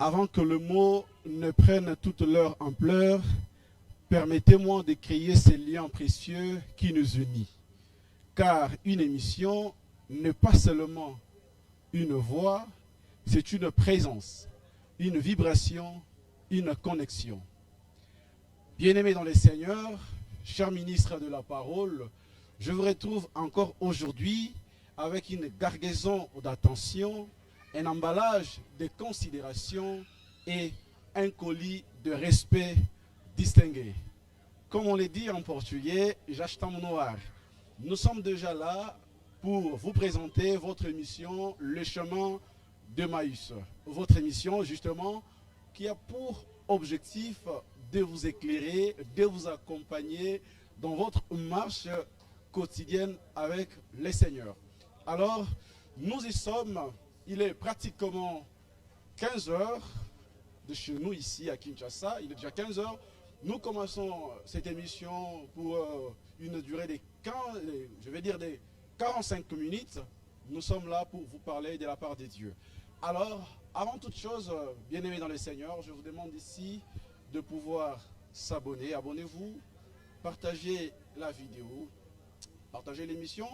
Avant que le mot ne prenne toute leur ampleur, permettez-moi de créer ces liens précieux qui nous unissent. Car une émission n'est pas seulement une voix, c'est une présence, une vibration, une connexion. Bien-aimés dans les Seigneurs, chers ministres de la parole, je vous retrouve encore aujourd'hui avec une cargaison d'attention, un emballage de considération et un colis de respect distingué. Comme on le dit en portugais, j'achtamo noir. Nous sommes déjà là pour vous présenter votre émission Le chemin d'Emmaüs. Votre émission justement qui a pour objectif de vous éclairer, de vous accompagner dans votre marche quotidienne avec les Seigneurs. Alors, nous y sommes, il est pratiquement 15 heures de chez nous ici à Kinshasa, il est déjà 15 heures. Nous commençons cette émission pour une durée de 45 minutes. Nous sommes là pour vous parler de la part de Dieu. Alors, avant toute chose, bien-aimés dans le Seigneur, je vous demande ici de pouvoir s'abonner. Abonnez-vous, partagez la vidéo, partagez l'émission,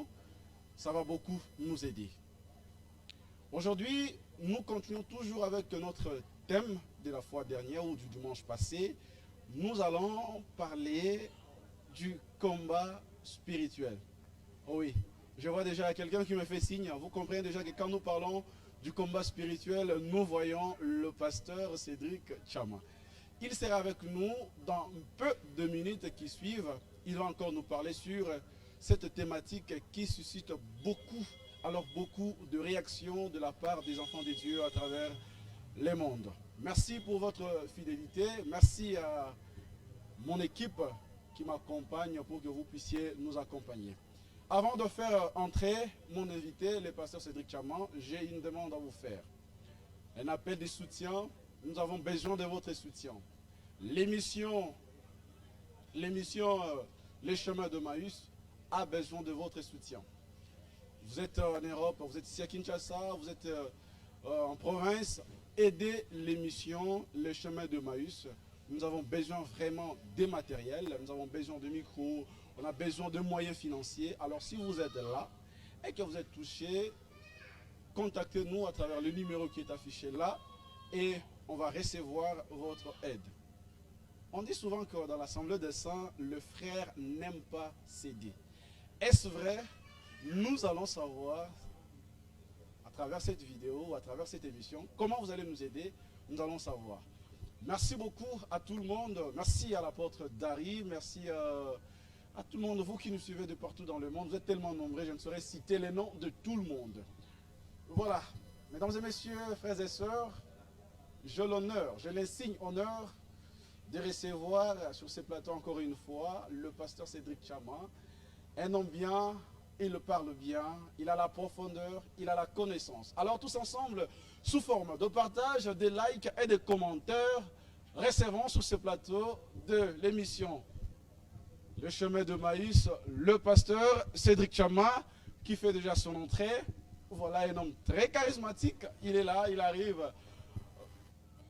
ça va beaucoup nous aider. Aujourd'hui, nous continuons toujours avec notre thème de la fois dernière ou du dimanche passé. Nous allons parler du combat spirituel. Oh oui, je vois déjà quelqu'un qui me fait signe. Vous comprenez déjà que quand nous parlons du combat spirituel, nous voyons le pasteur Cédric Tchama. Il sera avec nous dans peu de minutes qui suivent. Il va encore nous parler sur cette thématique qui suscite beaucoup de réactions de la part des enfants de Dieu à travers le monde. Merci pour votre fidélité. Merci à mon équipe qui m'accompagne pour que vous puissiez nous accompagner. Avant de faire entrer mon invité, le pasteur Cédric Tchama, j'ai une demande à vous faire. Un appel de soutien. Nous avons besoin de votre soutien. L'émission Les chemins d'Emmaüs a besoin de votre soutien. Vous êtes en Europe, vous êtes ici à Kinshasa, vous êtes en province. Aidez l'émission Les chemins d'Emmaüs. Nous avons besoin vraiment de matériel, nous avons besoin de micros, on a besoin de moyens financiers. Alors si vous êtes là et que vous êtes touché, contactez-nous à travers le numéro qui est affiché là et on va recevoir votre aide. On dit souvent que dans l'Assemblée des Saints, le frère n'aime pas céder. Est-ce vrai? Nous allons savoir à travers cette vidéo, à travers cette émission, comment vous allez nous aider, nous allons savoir. Merci beaucoup à tout le monde, merci à l'apôtre Dari, merci à tout le monde, vous qui nous suivez de partout dans le monde, vous êtes tellement nombreux, je ne saurais citer les noms de tout le monde. Voilà, mesdames et messieurs, frères et sœurs, j'ai l'honneur, j'ai l'insigne honneur de recevoir sur ce plateau encore une fois le pasteur Cédric Tchama, un homme bien, il parle bien, il a la profondeur, il a la connaissance. Alors tous ensemble, sous forme de partage, de likes et de commentaires, recevons sur ce plateau de l'émission Le chemin d'Emmaüs, le pasteur Cédric Tchama, qui fait déjà son entrée. Voilà un homme très charismatique, il est là, il arrive.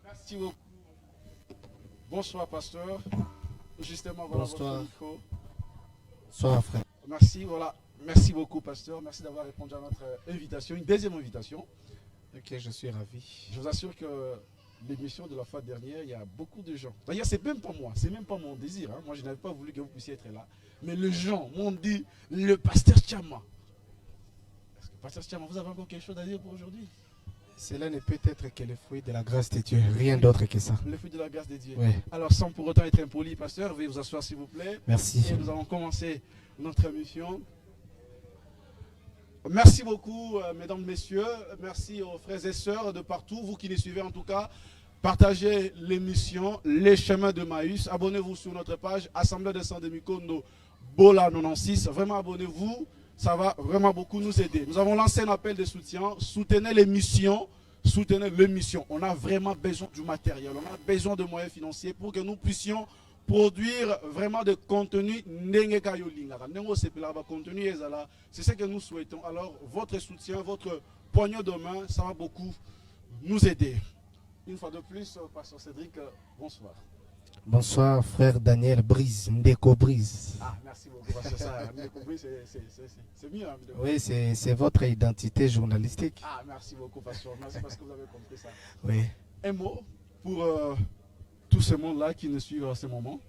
Merci beaucoup. Bonsoir pasteur. Justement, voilà Bonsoir. votre micro. Bonsoir frère. Merci, voilà. Merci beaucoup, pasteur. Merci d'avoir répondu à notre invitation, une deuxième invitation. Ok, je suis ravi. Je vous assure que l'émission de la fois dernière, il y a beaucoup de gens. D'ailleurs, c'est même pas moi, c'est même pas mon désir. Hein. Moi, je n'avais pas voulu que vous puissiez être là. Mais les gens m'ont dit, le pasteur Tchama. Est-ce que pasteur Tchama, vous avez encore quelque chose à dire pour aujourd'hui? Cela ne peut être que le fruit de la grâce de Dieu, rien d'autre que ça. Le fruit de la grâce de Dieu. Oui. Alors, sans pour autant être impoli, pasteur, veuillez vous asseoir s'il vous plaît. Merci. Et nous allons commencer notre émission. Merci beaucoup, mesdames, messieurs. Merci aux frères et sœurs de partout, vous qui les suivez en tout cas. Partagez l'émission Les chemins d'Emmaüs. Abonnez-vous sur notre page Assemblée des Saints de Mikondo, Bola 96. Vraiment abonnez-vous, ça va vraiment beaucoup nous aider. Nous avons lancé un appel de soutien. Soutenez l'émission. Soutenez l'émission. On a vraiment besoin du matériel. On a besoin de moyens financiers pour que nous puissions produire vraiment de contenu. C'est ce que nous souhaitons. Alors, votre soutien, votre poignée de main, ça va beaucoup nous aider. Une fois de plus, Pasteur Cédric, bonsoir. Bonsoir, frère Daniel Brise, Ndeko Brise. Ah, merci beaucoup, Pasteur ça. C'est mieux. Hein, oui, c'est votre identité journalistique. Ah, merci beaucoup, Pasteur. Merci parce que vous avez compris ça. Oui. Un mot pour tout ce monde-là qui nous suit à ce moment.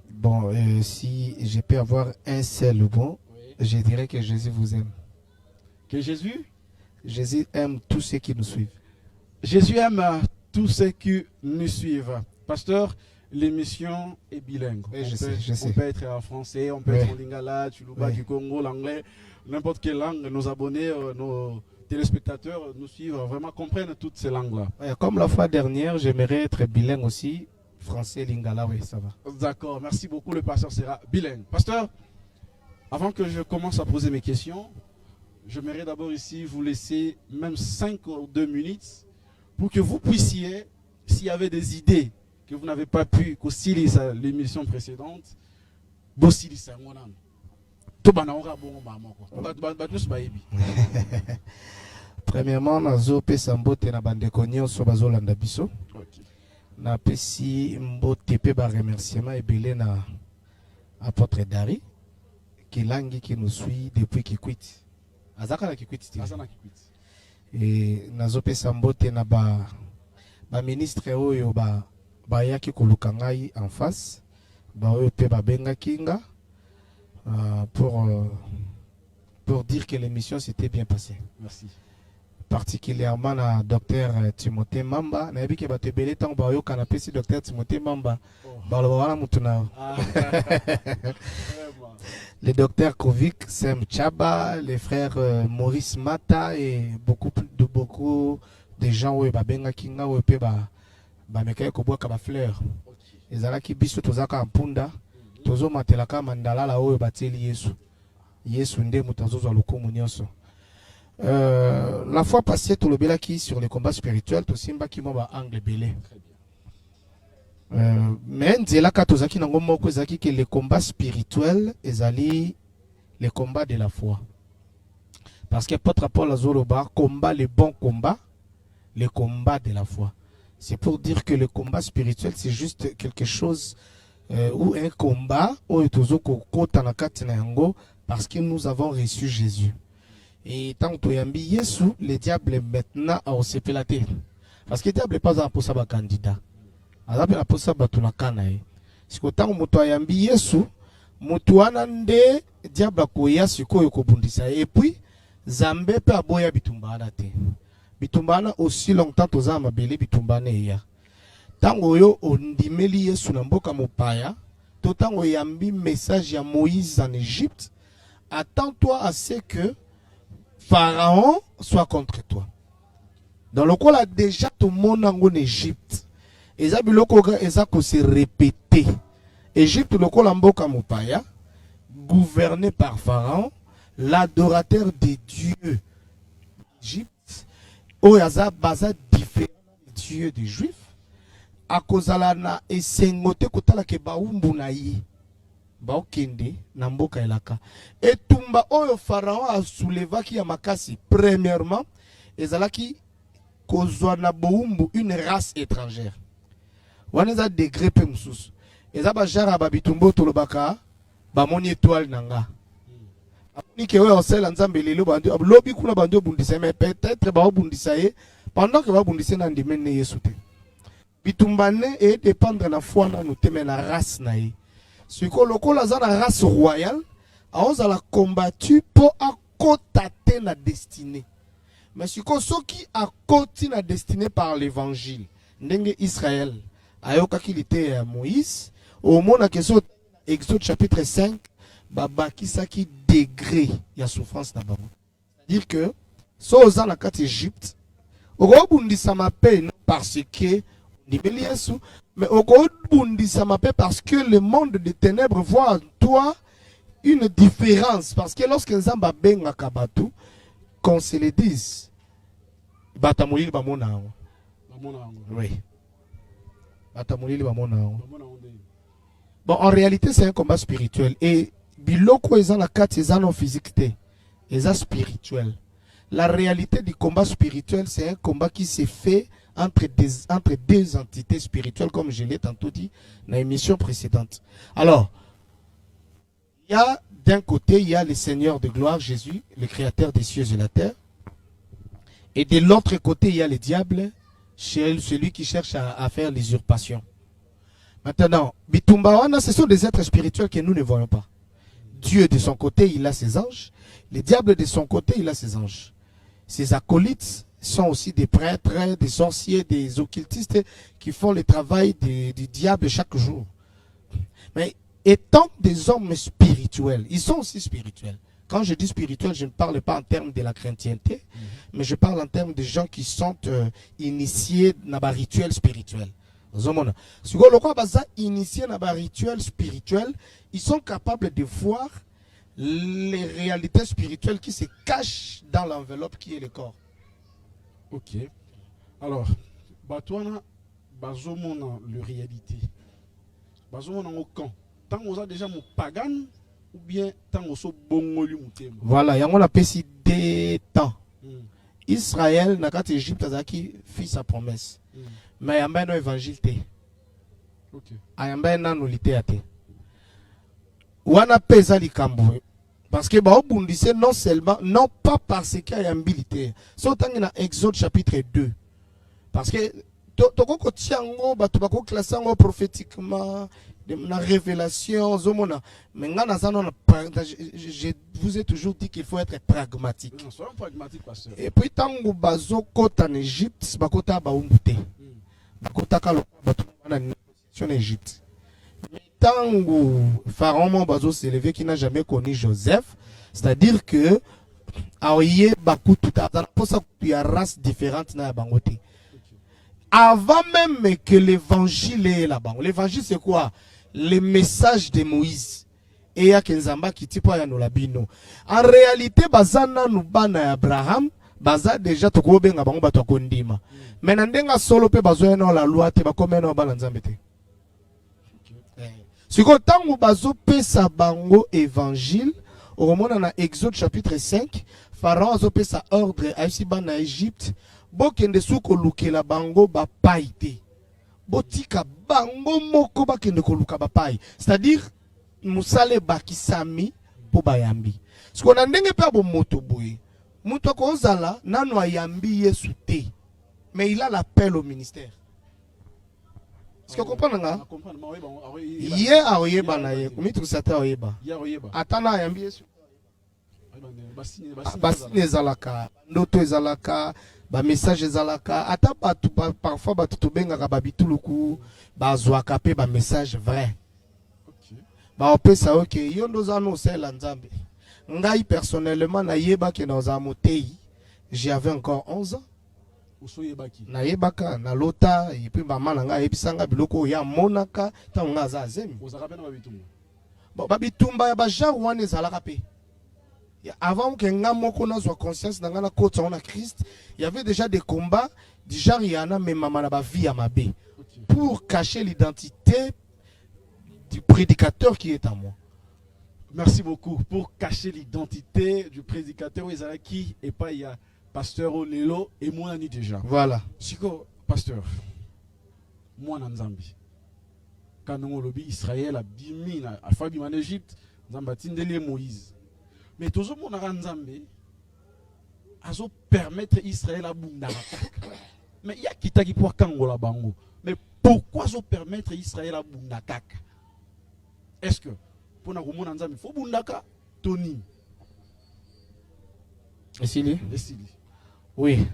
Bon, si je peux avoir un seul bon, oui, je dirais que Jésus vous aime. Que Jésus aime tous ceux qui nous suivent. Jésus aime tous ceux qui nous suivent. Pasteur, l'émission est bilingue. Oui, on peut être en français, on peut être en lingala, tsholuba, du Congo, l'anglais, n'importe quelle langue. Nos abonnés, nos téléspectateurs nous suivent, vraiment comprennent toutes ces langues-là. Comme la fois dernière, j'aimerais être bilingue aussi. Français, lingala, oui, ça va. D'accord, merci beaucoup. Le pasteur sera bilingue. Pasteur, avant que je commence à poser mes questions, j'aimerais d'abord ici vous laisser même 5 ou 2 minutes pour que vous puissiez, s'il y avait des idées que vous n'avez pas pu concilier l'émission précédente, premièrement, nazo pesa mbote na bandeko nyonso bazolanda biso. Na pesi mbote pe ba remerciement ebele na apôtre Dari Kilangi qui nous suit depuis Kikwit. Azaka na Kikwit. Et nazo pesa mbote na ba ministre oyo ba yaki koluka ngai en face, ba oyo pe ba benga kinga pour dire que l'émission s'était bien passée. Merci. Particulièrement à docteur Timothée Mamba. Na yebi ke ba tebele tango ba oyo kana pesi docteur Timothée Mamba. Ba lo wana mutuna. Le docteur Kovic, Sem Chaba, les frères Maurice Mata et beaucoup de gens où ba benga kinga où pe ba mekaye ko boka ba fleur. Ezalaki biso tozaka mpunda, tozo matelaka mandala la oyo bateli Yesu. Yesu nde mutazozo lokumu nyonso. La fois passée, tout le belaki sur les combats spirituels, tout simba qui m'a angle belé. Mais nzela katozaki nango moko ezaki que les combats spirituels ezali les combats de la foi. Parce que apôtre Paul azoloba combat les bons combats, les combats de la foi. C'est pour dire que le combat spirituel c'est juste quelque chose ou un combat où tozoko kota na kati na yango parce que nous avons reçu Jésus. Et tant que yambi Yesu, le diable maintenant a osepelate. Parce que le diable n'est pas un pour candidat. Azape la posa batuna kanae. Siko tango mutu ayambi Yesu, mutu anande diable koya siko yokobundisa. Et puis Zambe pe aboya bitumbana te. Bitumbana aussi longtemps toza mabele bitumbana ya. Tango yo ondimeli Yesu na mboka mopaya, to tango yambi message ya Moïse en Égypte, attends-toi à ce que Pharaon soit contre toi. Dans le cas là déjà tout le monde en Égypte. Eza biloko eza ko se répéter. Égypte le cas mboka mopaya gouverné par Pharaon, l'adorateur des dieux d'Égypte, oyaza baza différent des dieux des Juifs. A kozala na esengote kotala ke baumbu na yi. Baokende na mboka elaka. Etumba oyo Pharaon a soulevaki ya makasi premièrement ezalaki kozwa na boumbu une race étrangère. Waneza degré pe mususu. Eza ba jara ba bitumbo tolobaka ba moni étoile nanga. Amoni ke oyo osela nzambe lelo bandi lobi kuna bandi obundisa mais peut-être ba obundisa ye pendant que ba obundisa na ndimene Yesu te. Bitumbane et dépendre na foi na nous teme na race na ye. Ce que la race royale a combattu pour accoter la destinée. Mais ce qui a côté la destinée par l'évangile, Ndenge Israël, ayoka qu'il était Moïse, au moment où Exode chapitre 5, baba qui sa qui degré ya souffrance na baba. C'est-à-dire que so oza na kati Égypte, orobundisa mape parce que mais au parce que le monde des ténèbres voit en toi une différence. Parce que lorsque Nzamba benga kabatu, qu'on se le dise, batamuli bamona. Oui. Batamuli bamona. Bon, en réalité, c'est un combat spirituel. Et biloko ezan la carte ezan en physique, ezan spirituel. La réalité du combat spirituel, c'est un combat qui se fait entre deux entités spirituelles, comme je l'ai tantôt dit dans l'émission précédente. Alors, il y a d'un côté, il y a le Seigneur de gloire, Jésus, le créateur des cieux et la terre. Et de l'autre côté, il y a le diable, celui qui cherche à faire l'usurpation. Maintenant, Bitumbawana, ce sont des êtres spirituels que nous ne voyons pas. Dieu de son côté, il a ses anges. Le diable de son côté, il a ses anges. Ses acolytes sont aussi des prêtres, des sorciers, des occultistes qui font le travail du diable chaque jour. Mais étant des hommes spirituels, ils sont aussi spirituels. Quand je dis spirituel, je ne parle pas en termes de la chrétienté, mais je parle en termes de gens qui sont initiés dans un rituel spirituel. Si vous initiés dans un rituel spirituel, ils sont capables de voir les réalités spirituelles qui se cachent dans l'enveloppe qui est le corps. Ok. Alors, Batouana, bazomona le réalité. Bazomona au camp. Tant qu'on a déjà mon pagan, ou bien tant qu'on a bongoli moutem. Voilà, il y a un des temps. Israël, n'a qu'à Égypte, qui fit sa promesse. Mais il y a un évangile. Ok. Il y a un nulité. Wana pesa likambo. Parce que bah bundissé non seulement, non pas parce qu'il y a un militaire. C'est autant dans Exode chapitre 2. Parce que toko tiango ba tobako classer prophétiquement la révélation zomona. Mais je vous ai toujours dit qu'il faut être pragmatique. Non, soyons pragmatiques, pasteur. Et puis tango bazo kota en Égypte, bakota ba umbute. Bakota kalo ba na négociation en Égypte. Tango Pharaon bazo s'élever qui n'a jamais connu Joseph, c'est-à-dire que aoye baku tout à pour ça il y a race différente na bangote. Avant même que l'évangile est là-bas. L'évangile c'est quoi? Les messages de Moïse. Et ya kenzamba qui tipo ya nolabino. En réalité bazana nubana Abraham, baza déjà toko benga bango bato kondima. Mais nandenga solo pe bazo na la loi te bakome na bana nzambe te. Si vous avez bango évangile, au moment dans Exode chapitre 5, Pharaon a pesa ordre à Isiban en Égypte, bokende souko luke la bango ba paite. Botika bango moko bakende ko luka ba pai. C'est-à-dire musale bakisami po bayambi. Ce qu'on a ndenge pe bo moto boye. Muto ko zala nanu ayambi Yesu te. Mais il a l'appel au ministère. Est-ce que vous comprenez? Hier, à Oyeba, Atana Ayambi, Bassine Zalaka, Noto Zalaka, message Zalaka, Ata parfois Batubenga Babituluku, Bazouakape, message vrai. On peut savoir que Yondozano c'est l'Anzambe. Ngai personnellement, Nayeba qui dans un motei, j'avais encore 11 ans. Na yebaka na lota et puis maman nga ebisanga biloko ya monaka tanga za zemi ozaka na babitumba bon babitumba ya ba genre wana ezalaka pe avant que nga moko na zwa conscience na nga na kota on a Christ il y avait déjà des combats du genre yana mais maman na ba vie à mabe pour cacher l'identité du prédicateur qui est en moi. Merci beaucoup. Pour cacher l'identité du prédicateur Ezalaki et pas il y a pasteur Olelo et moi ni déjà. Voilà. Siko pasteur. Moi en Zambie. Quand nous lobby Israël a bimi a fabi en Égypte, Zambatindele Moïse. Mais tout le monde en Zambie a permettre Israël à bunda. Mais il y a qui t'a qui pour Kangola bango. Mais pourquoi zo permettre Israël à bunda kak? Est-ce que pour na monde en Zambie faut bundaka Tony? Esili? Esili. Oui.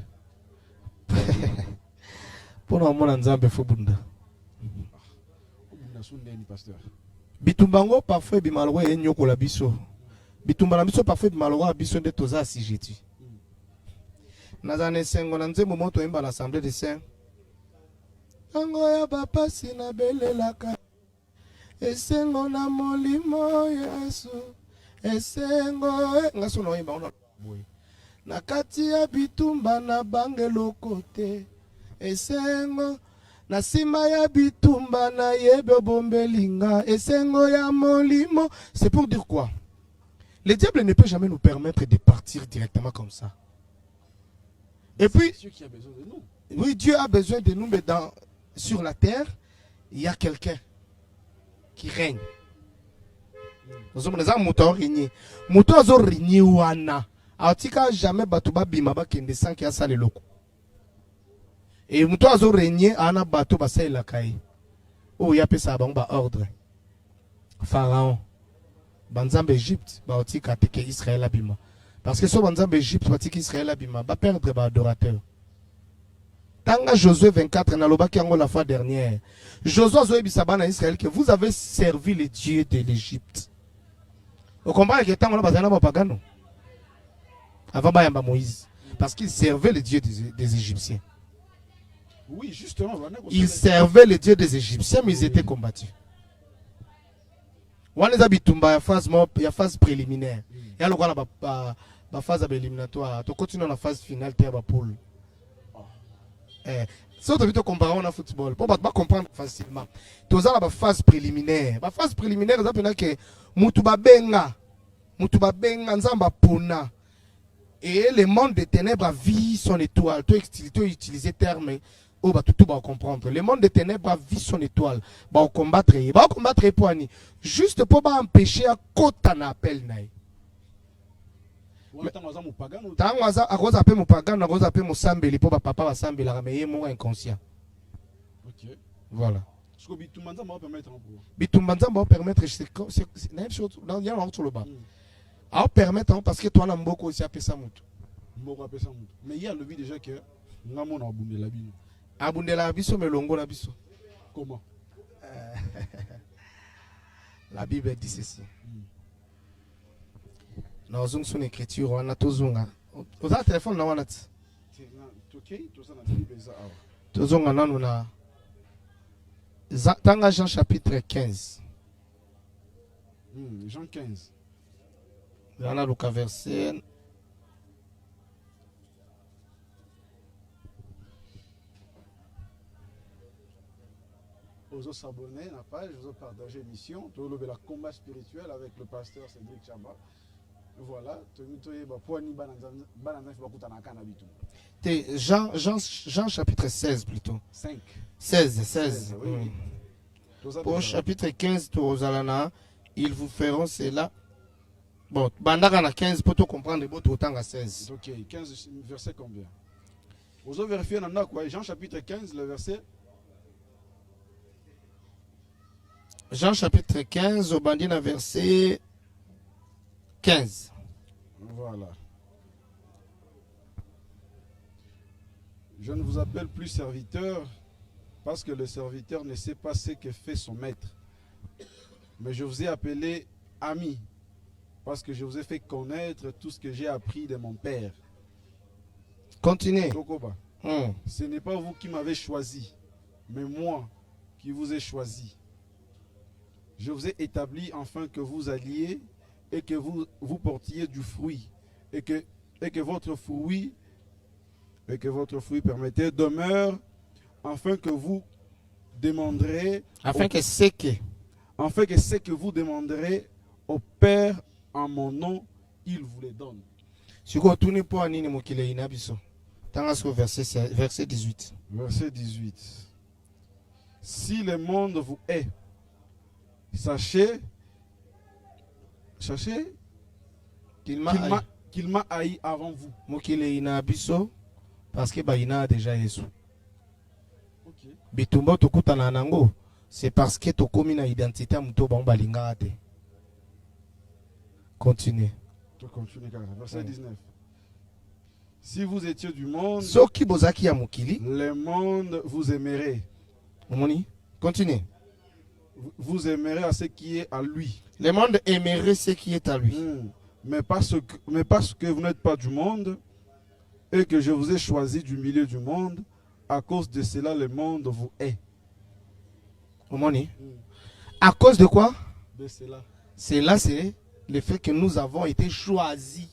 Pour nous, on a un fobunda. Bitumbango parfois bimalwa et nyoko la biso. Bitumbana biso parfois bimalwa biso de toza sijeti. Nazane sengo nanze momoto imba l'assemblée des saints. Tango ya papa sina belelaka. Esengo na molimo Yesu. Esengo ngaso no imba ona boy. Nakati ya bitumba na bangelo kote esengo na sima ya bitumba na yebe bombelinga esengo ya molimo. C'est pour dire quoi? Le diable ne peut jamais nous permettre de partir directement comme ça. Et puis c'est Dieu qui a besoin de nous. Oui, Dieu a besoin de nous, mais sur la terre, il y a quelqu'un qui règne. Nous sommes les moutons régnés. Moutons ont régné wana. Atika jamais batuba bimaba kende sans qu'il y a ça le loko. Et moutons ont régné ana bateau basa la kai. Oh, il y a ça ba ordre. Pharaon. Banzambe Égypte, ba otika teke Israël abima. Parce que sur Banzambe Égypte, ba tiki Israël abima, ba perdre ba adorateur. Tanga Josué 24, la fois dernière. Josué a dit à Israël que vous avez servi les dieux de l'Égypte. Vous comprenez que tant on a pagano avant Bayamba Moïse. Parce qu'il servait les dieux des Égyptiens. Oui, justement. Ils servaient les dieux des Égyptiens, mais ils étaient combattus. On les a bitumba, il y a phase préliminaire. Il y a la phase éliminatoire. Tu continues la phase finale, tu as la poule. Si on a comparé au football, pour pas comprendre facilement. Tu as la phase préliminaire. La phase préliminaire, c'est que Mutuba Benga, Nzamba Pona. Et le monde des ténèbres vit son étoile. Tu as utilisé le terme. Oh, bah, tout va comprendre. Le monde des ténèbres vit son étoile. Bah, combattre pour Annie. Juste pour empêcher à côté d'un appel. Tant à cause appel mon pagan, à cause appel mon sambeli pour papa va sambeli la rameye mon inconscient. Ok. Voilà. Ce que Bitumbanza va permettre en gros. Bitumbanza va permettre c'est même chose dans il y a un sur le bas. À permettre parce que toi na mboko aussi appelle ça mutu. Mboko appelle ça mutu. Mais il y a le but déjà que ngamo na abunde la bino. Abunde la biso mais longo la biso. Comment? La Bible dit ceci. Dans une écriture, on a tous un. Vous avez un téléphone là, on a. Tous on a. Dans Jean chapitre 15. Jean 15. On a le verset. Vous s'abonner à la page, vous partager l'émission, vous avez le combat spirituel avec le pasteur Cédric Chamba. Voilà, Jean chapitre 16 plutôt. 5. 16. Oui. Pour chapitre 15, ils vous feront cela. Bon, bandaka 15 pour tout comprendre, pour autant à 16. Ok, 15 verset combien? Vous avez vérifié dans quoi? Jean chapitre 15, le verset. Jean chapitre 15, au bandina verset 15. Voilà. Je ne vous appelle plus serviteur parce que le serviteur ne sait pas ce que fait son maître. Mais je vous ai appelé ami parce que je vous ai fait connaître tout ce que j'ai appris de mon père. Continuez. Ce n'est pas vous qui m'avez choisi, mais moi qui vous ai choisi. Je vous ai établi afin que vous alliez et que vous portiez du fruit et que votre fruit permettez demeure afin que vous demanderez afin que ce que vous demanderez au Père en mon nom, il vous les donne. Verset 18. Verset 18. Si le monde vous hait, sachez qu'il m'a haï avant vous. Parce que Baïna a déjà Jésus. Okay. Bitumba tokutana nango, c'est parce que tu as une identité à muto ba balinga te. Continue. Verset 19. Si vous étiez du monde, soki bozaki ya mukili, le monde vous aimerait. Omoni? Continue. Vous aimerez à ce qui est à lui. Le monde aimerait ce qui est à lui. Mais parce que vous n'êtes pas du monde et que je vous ai choisi du milieu du monde, à cause de cela, le monde vous hait. Omoni? À cause de quoi? De cela. Cela, c'est le fait que nous avons été choisis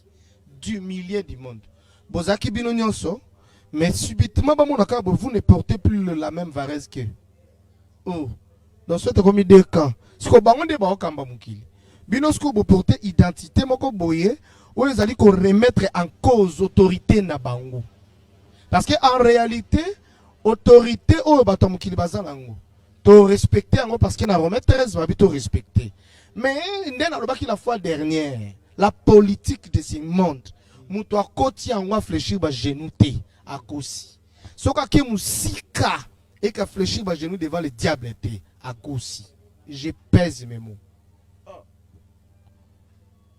du milieu du monde. Bozaki bino nyonso, mais subitement, vous ne portez plus la même varese que. Oh. Donc, c'est comme deux camps. Ce que vous avez kamba mukili. Bino ce que vous portez identité moko boye, ou les allez remettre en cause autorité na bango. Parce que en réalité, autorité oyo bato ya mokili baza nango to respecter yango parce que na Romains 13 babi to respecter. Mais nde nalobaki la fois dernière, la politique de ce monde moto akoti yango afléchir ba genou te akosi soka ke musika et ka fléchir ba genou devant le diable te akosi. Je pèse mes mots.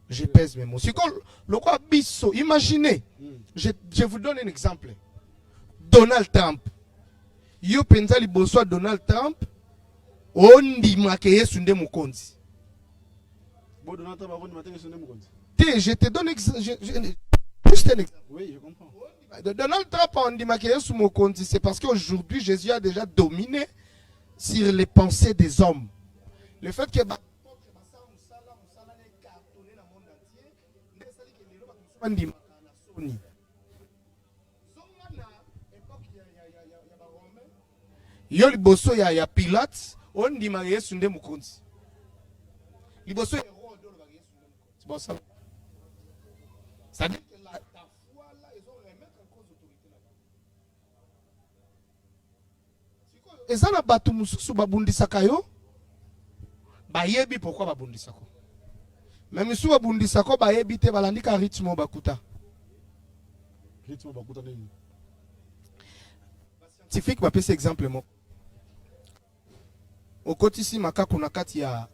Je pèse mes mots. C'est comme le quoi bisso. Imaginez, je vous donne un exemple. Donald Trump. Yo penza liboso Donald Trump. Ondi makeye sunde mukonzi. Bon, Donald Trump avant de mater sunde mukonzi. Je te donne juste un exemple. Oui, je comprends. Donald Trump ondi makeye sunde mukonzi, c'est parce qu'aujourd'hui Jésus a déjà dominé sur les pensées des hommes. Le fait que yo liboso ya Pilate ondima Yesu nde mukonzi liboso ya Hérode lo ba Yesu nde mukonzi. Bon ça ça dit que ta foi là ils ont remettre en cause autorité là-bas. Siko ezana batu mususu babundisaka yo bayebi pourquoi babundisako. Même si babundisako bayebi te balandika rythme bakuta. Rythme bakuta nini? Scientifique ba pese exemple mo. Okotisi makaku na kati ya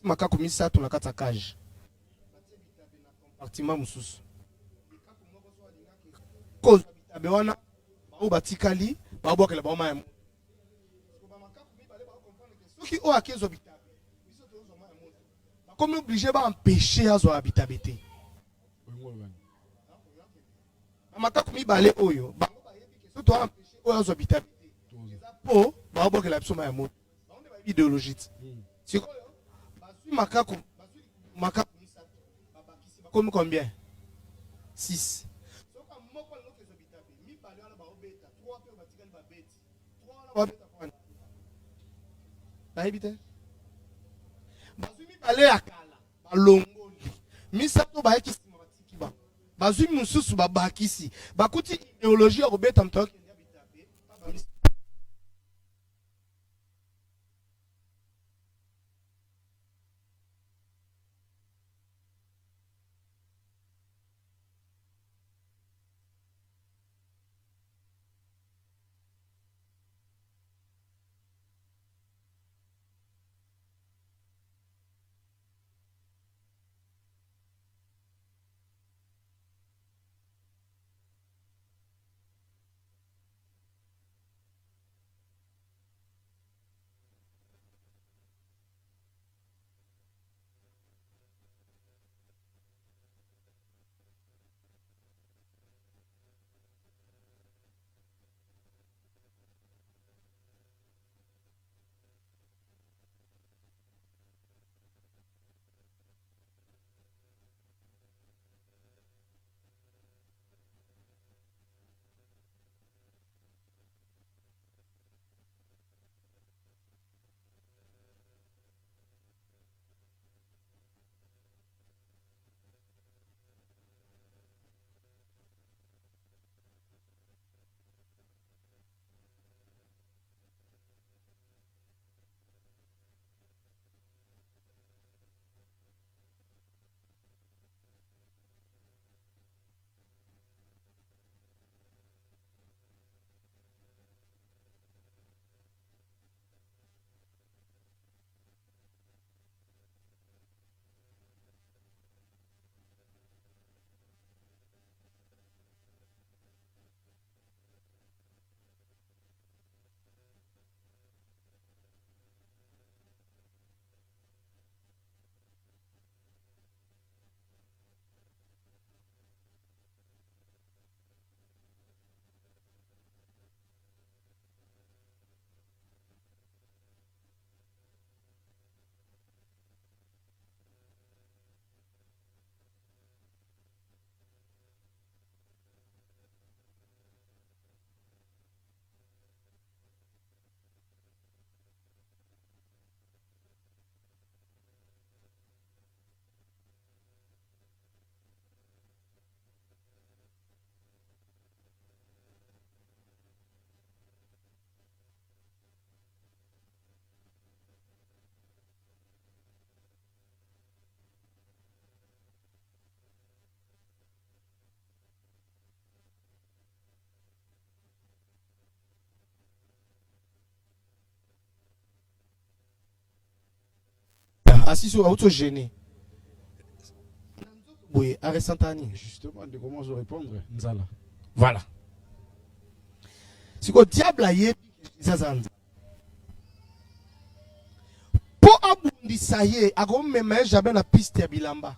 makaku misatu na kati ya cage. Compartiment mususu. Cause bitabe wana ba batikali ba bokela ba ma. Soki o akezo bitabe. Biso to zo ma ya moto. Ba comme obligé ba empêcher azo habitabe te. Makaku mibale oyo ba to empêcher o azo habitabe. Po ba boke la biso ma ya moto ba on ba idéologie c'est quoi ba sui makaku misatu ba bakisi ba comme combien 6 soka moko lo kezo bitabe mi bale wana ba obeta 3 pe ba tikali ba beti 3 wana ba beta kwa ba ebite ba sui mi bale akala ba longoli misatu ba ekisi ma batiki ba sui mususu ba bakisi ba kuti idéologie ya obeta mtoke ndia bitabe ba assis sur auto gêné. Oui, à Santani. Justement, de comment je répondre, Nzala. Voilà. Si le diable a yé, ça pour abundi ça y est, à gros même jamais la piste à bilamba.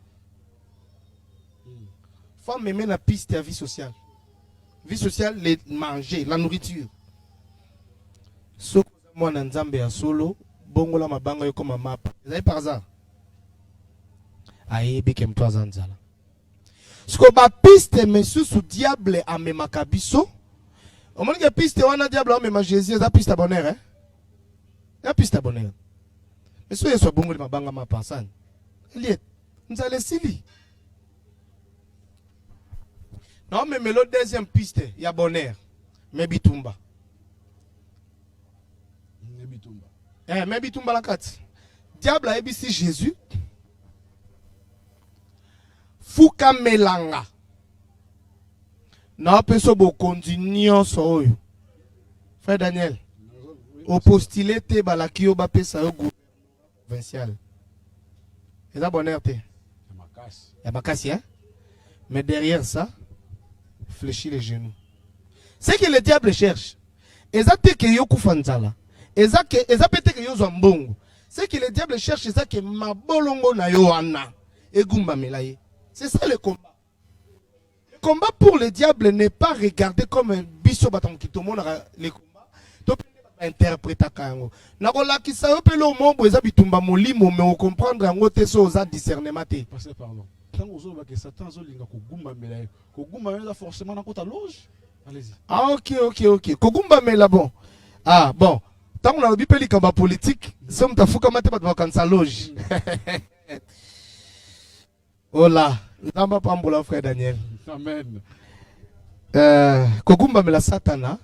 Femme même la piste à vie sociale. Vie sociale, les manger, la nourriture. Ce que moi n'enzambe à solo, bongo la mabanga comme ma map. Vous avez par hasard. Aïe, bikem toi zanzala. Ce que ma piste mais sous diable à mes makabiso. Au moins que piste on a diable à mes Jésus, ça piste à bonheur hein. La piste à bonheur. Mais si soit bongo de mabanga ma personne. Il est. Nous allons sili. Non, mais l'autre deuxième piste, il y a bonheur. Mais bitumba. Mais bitumba la carte. Diable a ébissi Jésus. Fouka melanga. Non, peso bo continuer so yo. Frère Daniel. Au postulé te balakio ba pesa yo provincial. Et ça bonheur te. Ya makasi hein. Mais derrière ça, fléchit les genoux. C'est que le diable cherche. Exacte que yo kufanzala. Exacte peut-être que yo zambongo. C'est que le diable cherche ça que mabolongo na yo wana. Egumba melaye. C'est ça le combat. Le combat pour le diable n'est pas regardé comme un biso batam qui tout le monde les combats. To interpréta kango. Na ko la ki sa yo pelo mombo eza bitumba molimo mais on comprendre ngo te so za discernement te. Passez pardon. Tant que Satan zolinga kogumba melaye. Kogumba mela forcément na kota loge. Allez-y. Ah ok. Kogumba mela bon. Ah bon. Tant on a le bipeli kamba politique, somme ta fuka mate ba kansa loge. Oh là, namba pambola frère Daniel. Amen. Kogumba mela satana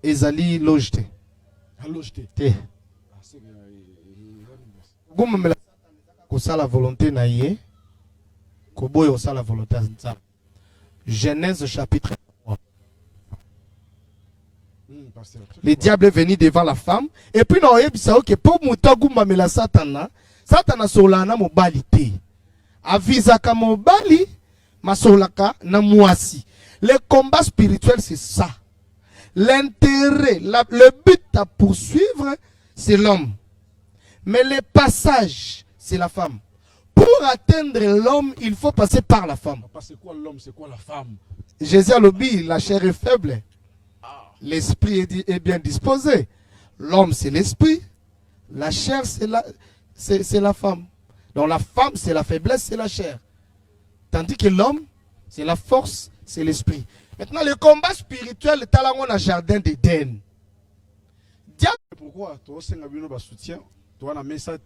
ezali loge te. Loge te. Te. Kogumba mela ko sala volonté na ye. Koboyo sala volonté nza. Genèse chapitre 3. Le diable est venu devant la femme et puis non ebisa que pour muta gumba mela satana solana mobali te. Avisaka mobali masolaka na mwasi. Le combat spirituel c'est ça. L'intérêt, le but à poursuivre c'est l'homme. Mais le passage c'est la femme. Pour atteindre l'homme, il faut passer par la femme. C'est quoi l'homme, c'est quoi la femme? Jésus a dit, la chair est faible. L'esprit est bien disposé. L'homme c'est l'esprit. La chair c'est la femme. Donc la femme, c'est la faiblesse, c'est la chair. Tandis que l'homme, c'est la force, c'est l'esprit. Maintenant, le combat spirituel est à la jardin d'Éden. Pourquoi? Toi, c'est un soutien. Toi, on a mis ça.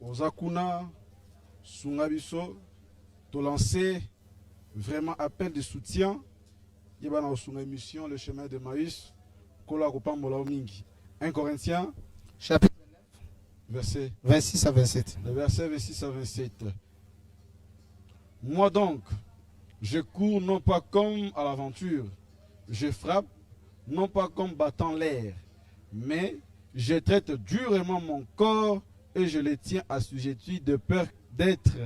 Ozakuna, Sungabiso, tu lancé vraiment appel de soutien. Il y a une émission, le chemin de Maïs. 1 Corinthiens, chapitre verset 26 à 27. Le verset 26 à 27. Moi donc, je cours non pas comme à l'aventure, je frappe non pas comme battant l'air, mais je traite durement mon corps et je le tiens assujetti de peur d'être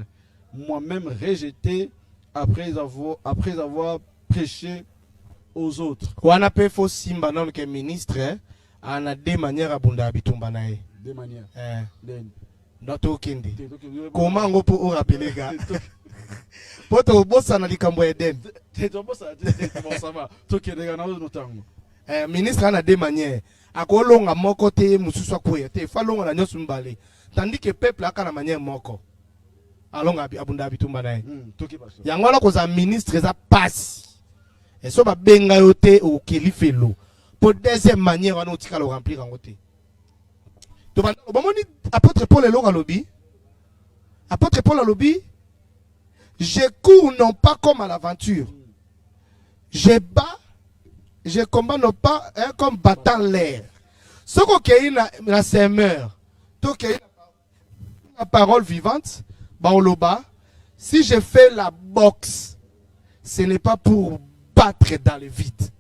moi-même rejeté après avoir prêché aux autres. Wana pe fo simba non que ministre ana deux manières à bunda bitumba nae. Deux manières. Noto kende. Comment on peut rappeler gars? Poto bossa na likambo Eden. Ministre ana deux manières. Akolonga moko te mususu akoya te fa longa na nyosu mbale. Tandis que peuple aka na manière moko. Alonga abunda bitumba nae. Yango la koza ministre za passe. Et so ba benga yo te o kelifelo. Pour deuxième manière on otika le remplir en côté. To banda bomoni apôtre Paul elonga lobi. Apôtre Paul alobi, je cours non pas comme à l'aventure. Je bats, je combats non pas comme battant l'air. Ce qu'on a la semeur, la parole vivante, baoloba, si je fais la boxe, ce n'est pas pour battre dans le vide.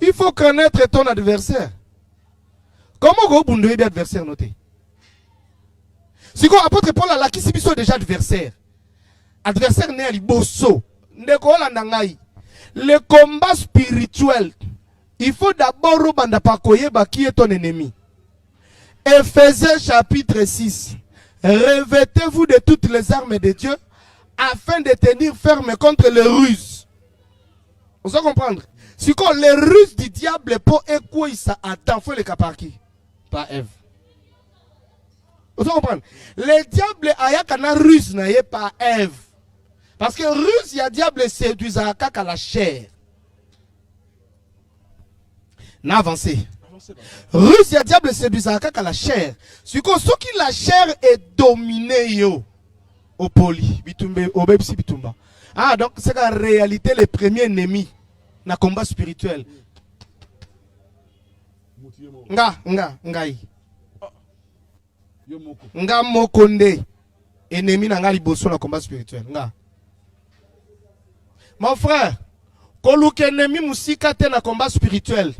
Il faut connaître ton adversaire. Comment vous bundez bien adversaire noté? Si quoi apôtre Paul a la qui sont déjà adversaire. Adversaire n'est pas bosso. Le combat spirituel, il faut d'abord qui est ton ennemi. Ephésiens chapitre 6. Revêtez-vous de toutes les armes de Dieu afin de tenir ferme contre les ruses. Vous allez comprendre? Si quoi les ruses du diable pour écouter ça attend, faut les cas par qui? Par Ève. Vous allez comprendre? Le diable a kana ruse na ye par Ève. Parce que ruse, il y a diable séduit à la chair. N'a avancé. Ruse, il y a diable séduit à la chair. Ce qui la chair est dominée yo. Au poli, bitumbe, au bepsi bitumba. Ah, donc c'est en réalité le premier ennemi dans le combat spirituel. Ngai. Nga mokonde. Ennemi n'a liboso dans le combat spirituel. Nga. Mon frère, koluke ennemi musika te na combat spirituel.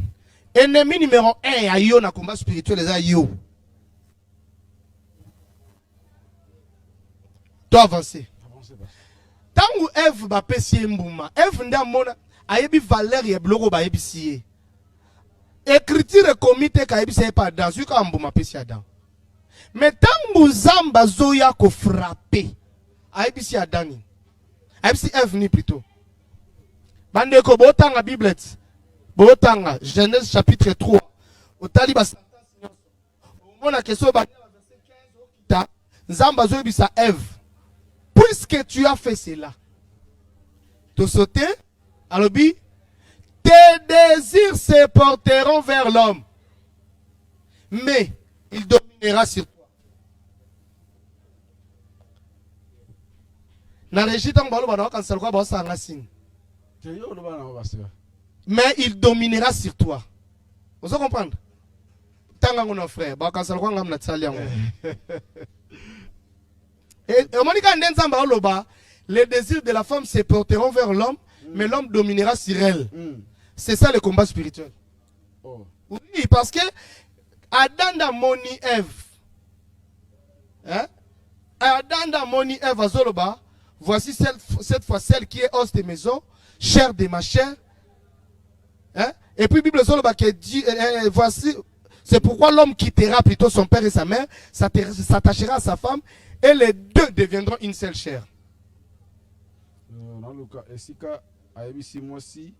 Ennemi numéro 1 à yo na combat spirituel les yo. Tu avancer. Tangu Ève ba pesi mbuma. Ève nda mona ayebi valeur ya bloko ba yebisi. Écriture comité ka yebisi pas dans su ka mbuma pesi Adam. Mais tangu zamba zoya ko frapper. Ayebisi Adam. Ayebisi Ève ni plutôt. Bande ko botanga Bible. Botanga Genèse chapitre 3. Otali ba sentence. Mona question ba verset 15 okita. Zamba zoya bisa Ève. Puisque tu as fait cela, te sauter, alors tes désirs se porteront vers l'homme, mais il dominera sur toi. Mais il dominera sur toi. Vous comprenez? Tant frère, et les désirs de la femme se porteront vers l'homme, mais l'homme dominera sur elle. C'est ça le combat spirituel. Oh. Oui, parce que Adam da moni Ève. Hein? Adam da moni Ève à Zoloba. Voici cette fois celle qui est os de maison, chair de ma chair. Hein? Et puis Bible Zoloba qui dit voici, c'est pourquoi l'homme quittera plutôt son père et sa mère, s'attachera à sa femme. Et les deux deviendront une seule chair. Dans le cas, Esika a émis moi-ci.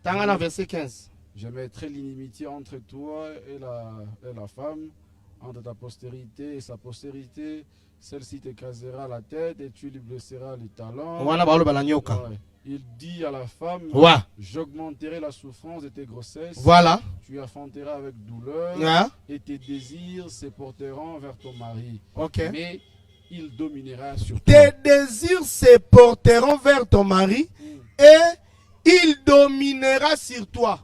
Dans verset 15. Je mettrai l'inimitié entre toi et la femme, entre ta postérité et sa postérité. Celle-ci t'écrasera la tête et tu lui blesseras les talons. Ouais. Il dit à la femme, ouais. J'augmenterai la souffrance de tes grossesses. Voilà. Tu enfanteras avec douleur, ouais. Et tes désirs se porteront vers ton mari. Okay. Mais il dominera sur toi. Tes désirs se porteront vers ton mari et il dominera sur toi.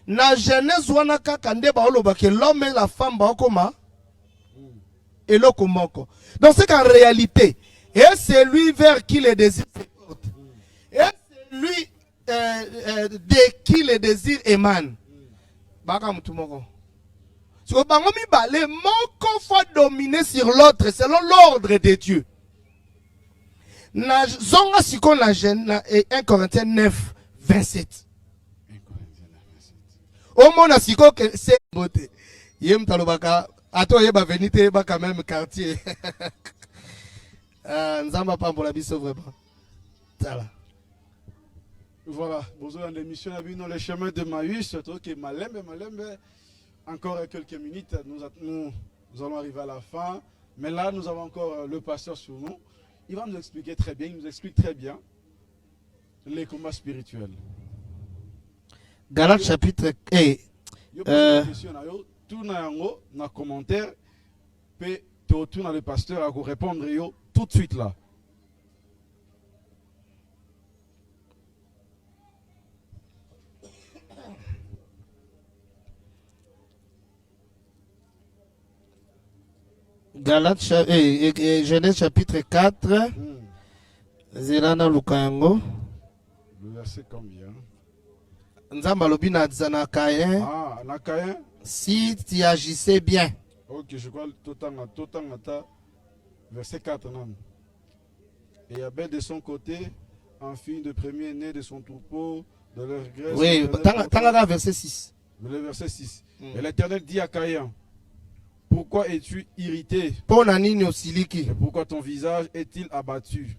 Na Genèse wana kaka nde ba oloba ke l'homme et la femme ba okoma et lokomoko. Donc c'est qu'en réalité, et c'est lui vers qui les désirs se portent. Et c'est lui de qui les désirs émanent. Baka mutumoko. Les mots faut dominer sur l'autre selon l'ordre de Dieu. Zonga siko na 1 Corinthiens 9, 27. Au monde siko que c'est beauté. Yem talobaka. Ato yeba venite yeba quand même quartier. Nzamba pa mbola biso vraiment. Voilà. Bonjour l'émission a vu dans les chemins de Maüs. Ok, malembe. Encore quelques minutes, nous allons arriver à la fin. Mais là, nous avons encore le pasteur sur nous. Il va nous expliquer très bien, il nous explique très bien les combats spirituels. Galates chapitre... Tout dans commentaire, puis tu retournes le pasteur à vous répondre tout de suite là. Galates, Genèse chapitre 4. Zerana Lukango. Le verset combien? Nzamba lobi na Caïn. Ah, na Caïn. si tu agissais bien. Ok, je crois Totangata, verset 4. Non. Et Abel de son côté, en fille de premier-né de son troupeau, de leur graisse. Oui, Tangara verset 6. Le verset 6. Et l'Éternel dit à Caïn, pourquoi es-tu irrité? Et pourquoi ton visage est-il abattu?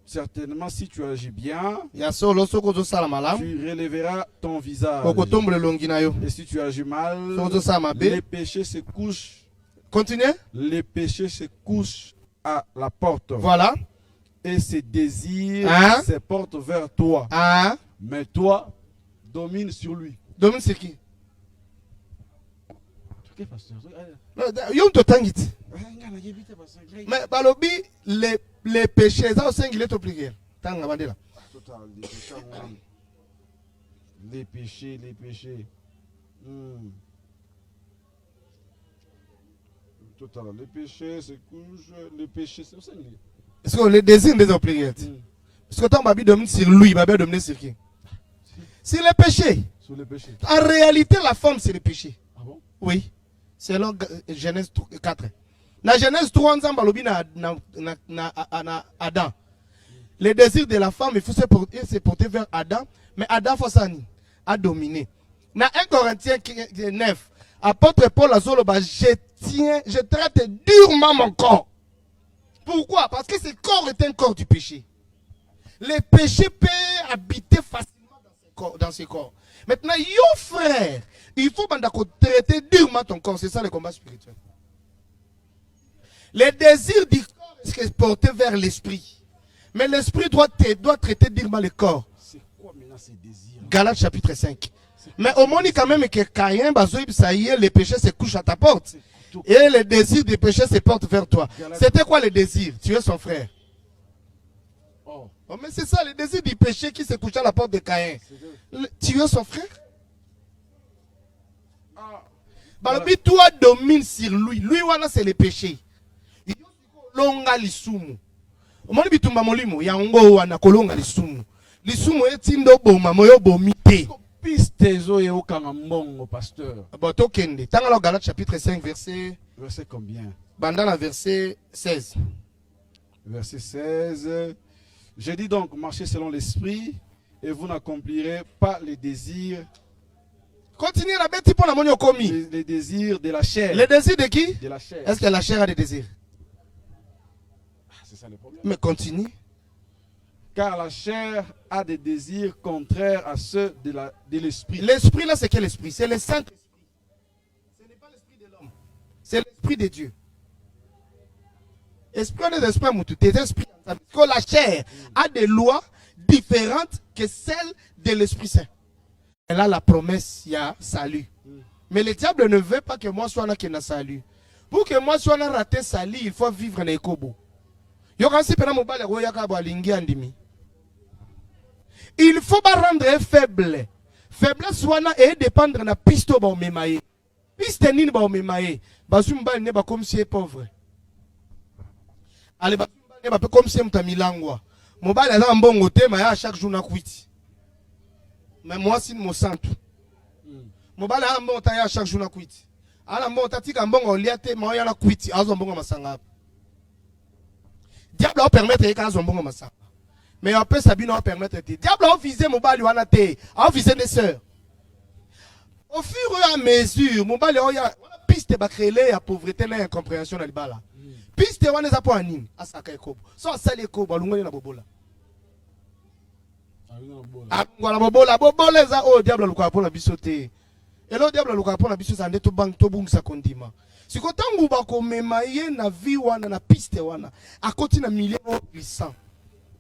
Certainement, si tu agis bien, tu relèveras ton visage. Et si tu agis mal, les péchés se couchent. Continuez. Les péchés se couchent à la porte. Voilà. Et ses désirs se portent vers toi. Mais toi, domine sur lui. Domine sur qui? Mais balobi les péchés, ça aussi il est obligé. Les péchés. Total, les péchés, c'est couche, les péchés, c'est aussi. Est-ce que les désirs des obligés? Parce que tant babi domine sur lui, babi domine sur qui? Sur les péchés. Sur les péchés. En réalité, la femme, c'est le péché. Ah bon? Oui. Selon Genèse 4. Dans Genèse 3, on a Adam. Les désirs de la femme, il faut se porter vers Adam. Mais Adam, a dominé. Dans 1 Corinthiens 9, apôtre Paul Azoloba, je traite durement mon corps. Pourquoi? Parce que ce corps est un corps du péché. Les péchés peuvent habiter facilement dans ce corps. Maintenant, yo frère, il faut traiter durement ton corps. C'est ça le combat spirituel. Les désirs du corps sont portés vers l'esprit. Mais l'esprit doit traiter durement le corps. C'est quoi maintenant ces désirs? Galates chapitre 5. Mais au moins, quand même que Caïn, les péchés se couchent à ta porte. Et les désirs des péchés se portent vers toi. C'était quoi le désir? Tu es son frère. Oh, mais c'est ça, le désir du péché qui se couche à la porte de Caïn. Tu es son frère? Balobi, toi domine sur lui. Lui, c'est le péché. Longa lisumu. Omoni bitumba molimo yango wana kolonga lisumu. Lisumu etindo boma moyo bomite. Piste zo ye okanga mbongo pasteur. Bon tokende. Tangala Galates chapitre 5 verset combien? Bandana verset 16. Verset 16. Je dis donc, marchez selon l'esprit et vous n'accomplirez pas les désirs. Continuez la bête pour la monnaie au commis. Les désirs de la chair. Les désirs de qui? De la chair. Est-ce que la chair a des désirs? C'est ça le problème. Mais continue. Car la chair a des désirs contraires à ceux de l'esprit. L'esprit là, c'est quel esprit? C'est le Saint-Esprit. Ce n'est pas l'esprit de l'homme. C'est l'esprit de Dieu. Esprit des esprits moutou, tes esprits. Parce que la chair a des lois différentes que celles de l'Esprit Saint. Et là, la promesse, il y a salut. Mais le diable ne veut pas que moi sois là qui n'a salut. Pour que moi sois là raté salut, il faut vivre dans les kobo. Il faut pas rendre faible. Faiblesse soit là et dépendre de la piste ba omemaye. Piste nini ba omemaye. Bazumba ne ba comme si est pauvre. Allez ba ne ba comme si mtamilangwa. Mobile aza mbongo te ma ya chaque jour na kwiti. Mais moi si mo santu. Mobile a mbongo ta ya chaque jour na kwiti. Ala mbongo tatika mbongo liate ma ya na kwiti azo mbongo masanga. Diable va permettre que quand mbongo masanga. Mais après Sabine va permettre de diable a visé mobile wana te, a visé des sœurs. Au fur et à mesure, mobile a piste ba créer la pauvreté la incompréhension na libala. Piste wana za po anini asaka ekobo. So sali ekobo alungoli na bobola. Ngwala bobola za o diable luka po na bisote. Elo diable luka po na biso za ndeto bank to bungisa kondima. Siko tangu ba ko mema ye na vie wana na piste wana. Akoti na millions glissant.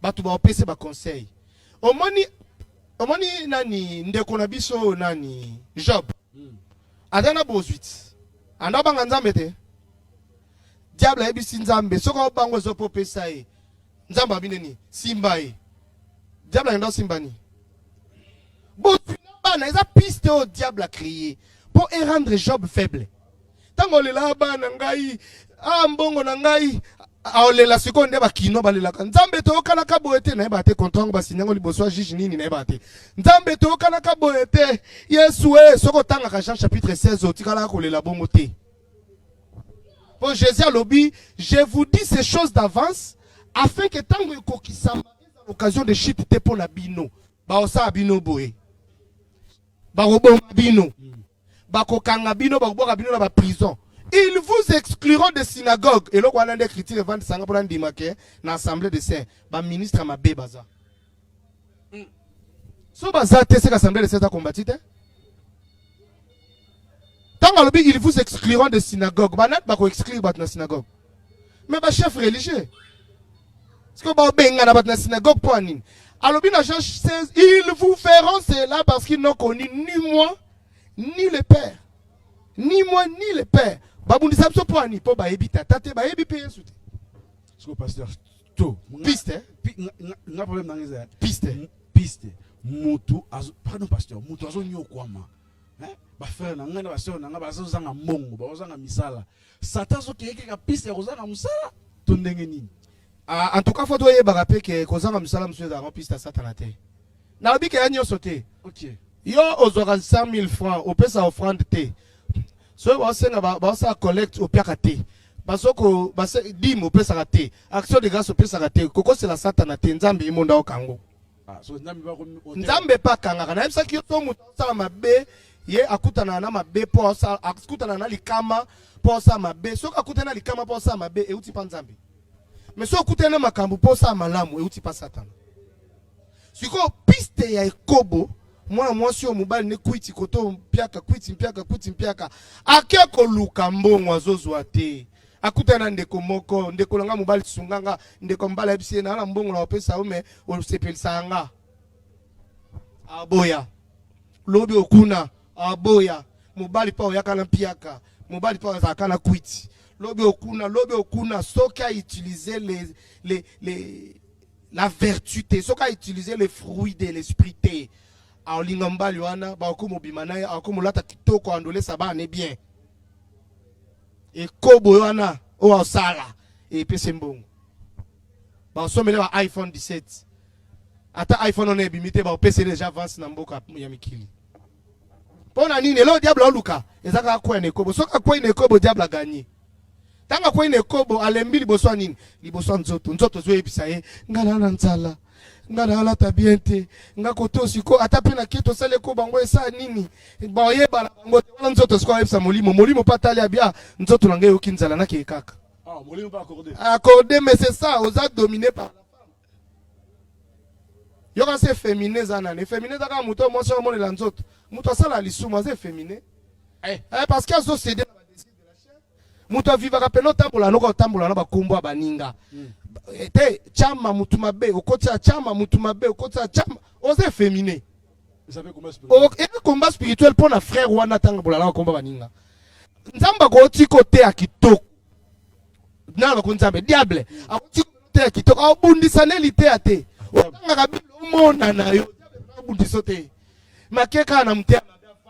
Batu ba opese ba conseil. Omoni nani ndeko na biso nani Job. Adana bozuit. Anda banga nzambe te. Diable ebisi nzambe soko bango zo popesa e. Nzamba bineni simba e. Diable ndo simba ni. Bozuit bana eza piste au diable a créé pour rendre Job faible. Tango lela bana ngai mbongo na ngai aolela siko nde bakino balelaka nzambe toyokanaka boye te nayeba te contrat ngo basinyango liboso ya juge nini nayeba te nzambe toyokanaka boye te yesu soko otangaka Jean chapitre 16 otikalaka kolela bongo te po Jésus alobi je vous dis ces choses d'avance afin que tango ekokisama eza l'occasion de chute te mpo na bino baosala bino boye bakoboma bino bakokanga bino bakoboka bino na baprison. Ils vous excluront des synagogues. Et là, on a des critiques de vente pour un dimanche dans l'assemblée de saints. Le ministre m'a bé baza. So baza, c'est l'assemblée de saints à combattre. Tant que ils vous excluront des synagogues. Banat bako exclure bat na synagogue. Mais ba chef religieux. Est-ce que ba benga na bat na synagogue pour anin. Alors bien Jean 16, ils vous feront cela parce qu'ils n'ont connu ni moi ni le Père. Ni moi ni le Père. Babundisa biso po ani po bayebi tata te bayebi pe Yesu te. Siko pasteur to Piste nga problème na ngeza piste mutu azo pardon pasteur mutu azo nyokwama ba frère na ngana ba sœur na nga bazo zanga mbongo bazo zanga misala sata zo keke ka piste ya kozanga musala to ndenge nini. En tout cas faut doyer barape ke kozanga musala monsieur za piste satana te na obi ke anyo sote. OK Yo ozora 100,000 francs opesa offrande te. So basenga collecte au piakate basoko base dim opesa raté action de grâce opesa raté koko c'est la satana te nzambe imonda okango so nzambe pa kanga na yebisa ki to mutu sala mabe ye akutana na mabe po sa akutana na likama po sa mabe so akutana na likama po sa mabe euti pa nzambe mais so akutana na makambu po sa malamu euti pa satana siko piste ya ekobo mwana mwasi yo mobali ne kwiti koto mpiaka kwiti ake koluka mbongo azozwa te akutana ndeko moko ndeko langa mobali sunganga ndeko mbala ebisi na mbongo na opesa ume osepelisa nga aboya lobi okuna aboya mobali pa oyaka na mpiaka mobali pa azaka na kwiti lobi okuna soka utiliser la vertu te soka utiliser les fruits de l'esprit te aolinga mbali wana bakomo bimana ya akomo lata kitoko andolesa bana bien e kobo wana o osala e pese mbongo ba somele ba iPhone 17 ata iPhone on ebimite ba pese déjà avance na mboka ya mikili pona nini lo diable oluka ezaka kwa ne kobo soka kwa ne kobo diable gagner tanga kwa ne kobo alembi liboso nini liboso nzoto zo ebisa ye ngala na nzala ngana ala tabiente ngako to siko atape na keto sale ko bango esa nini ba oyeba bango wana nzoto siko ebisa molimo patali abia nzoto na ngai okinzala na ke kaka molimo pas accordé mais c'est ça aux a dominé par la femme yoka c'est féminin zana ne féminin zaka muto mo so mo la nzoto muto sala lisuma c'est féminin parce que azo céder na ba désir de la chair muto vivaka peno tambola noko tambola na ba kombo baninga te chama mutumabe okotia chama mutumabe okotia chama oze féminin ça fait combat spirituel pour na frère wana tanga bolala komba baninga nzamba ko tiko te akitoko na ko nzambe diable akotiko te akitoko abundisa nelite ate otanga kabilo mona na yo diable abundiso te makeka na mtema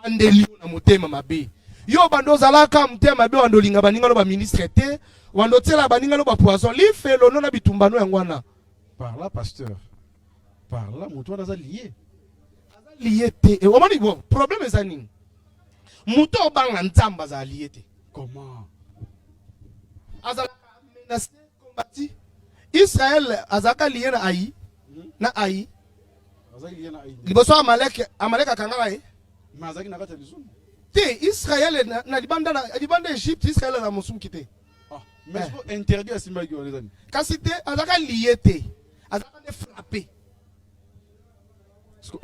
vandeli na mutema mabe yo bando zalaka mtema mabe wandolinga baninga no ba ministre te wando tela baninga no ba poisson li felo no na bitumbano yangwana par là pasteur par là muto wana za lié te e omani bon problème ezani muto obanga nzamba za lié te comment azala menacé combattu Israël azaka lié na Aï na Aï azali lié na Aï liboso Amalek akanga ye mazaki na kata biso te Israël na libanda Égypte Israël na musum kité mais c'est interdit à Simba qui les amis kasi te azaka lié te azaka ne frapper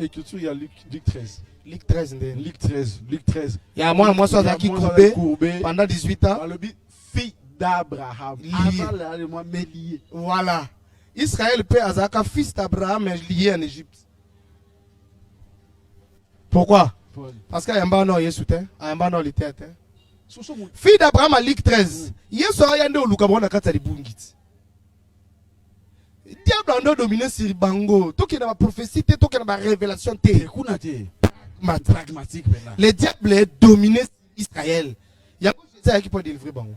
écriture il y a Luc 13 Luc 13 ndé Luc 13 il y a moi so azaki courbé pendant 18 ans le fille d'Abraham avant le moi mais lié voilà Israël peut azaka fils d'Abraham mais lié en Égypte pourquoi parce qu'il y a un banno Yesu te un banno litère te fille d'Abraham à Luc 13 Yesu ayande oluka bona kata libungiti diable ando dominer sur bango to ke na prophétie te to ke na révélation te kuna te pragmatique maintenant le diable est dominé sur Israël yango Jésus qui peut délivrer bango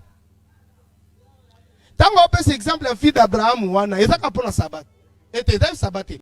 Tango opesa exemple ya fille d'Abraham wana ezaka mpona sabat ete eza sabat